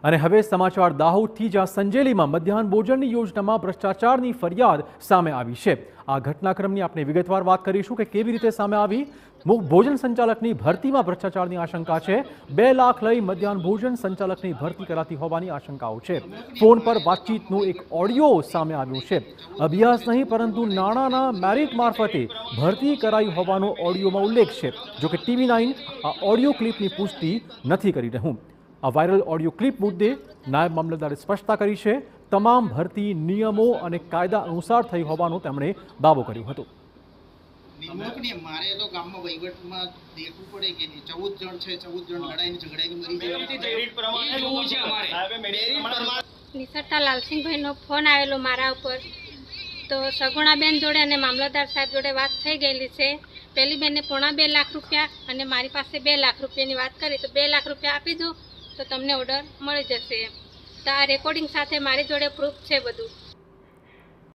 અને હવે સમાચાર દાહોદથી, જ્યાં સંજેલીમાં મધ્યાહન ભોજનની યોજનામાં ભ્રષ્ટાચારની ફરિયાદ સામે આવી છે। આ ઘટનાક્રમની આપણે વિગતવાર વાત કરીશું કે કેવી રીતે સામે આવી। ભોજન સંચાલકની ભરતીમાં ભ્રષ્ટાચારની આશંકા છે। 2 લાખ લઈ મધ્યાહન ભોજન સંચાલકની ભરતી કરાતી હોવાની આશંકાઓ છે। ફોન પર વાતચીતનું એક ઓડિયો સામે આવ્યો છે। અભ્યાસ નહીં પરંતુ નાણાંના મેરિટ મારફતે ભરતી કરાઈ હોવાનો ઓડિયોમાં ઉલ્લેખ છે। જોકે TV9 આ ઓડિયો ક્લિપની પુષ્ટિ નથી કરી રહ્યું। આ વાયરલ ઓડિયો ક્લિપ મુદ્દે નાયબ મામલતદારે સ્પષ્ટતા કરી છે। તમામ ભરતી નિયમો અને કાયદા અનુસાર થઈ હોવાનો તેમણે દાવો કર્યો હતો। મારે તો ગામમાં વહીવટમાં દેખવું પડે કે 14 જણ છે, 14 જણ લડાઈને ઝઘડાઈને મરી જાય। નિસરતા લાલસિંહભાઈનો ફોન આવેલો મારા ઉપર, તો સગુણાબેન જોડે અને મામલતદાર સાહેબ જોડે વાત થઈ ગયેલી છે। પેલી બેને 2.5 લાખ રૂપિયા અને મારી પાસે 2 લાખ રૂપિયાની વાત કરી, તો 2 લાખ રૂપિયા આપી દો તો તમને ઓર્ડર મળી જશે। તો આ રેકોર્ડિંગ સાથે મારી જોડે પ્રૂફ છે બધું।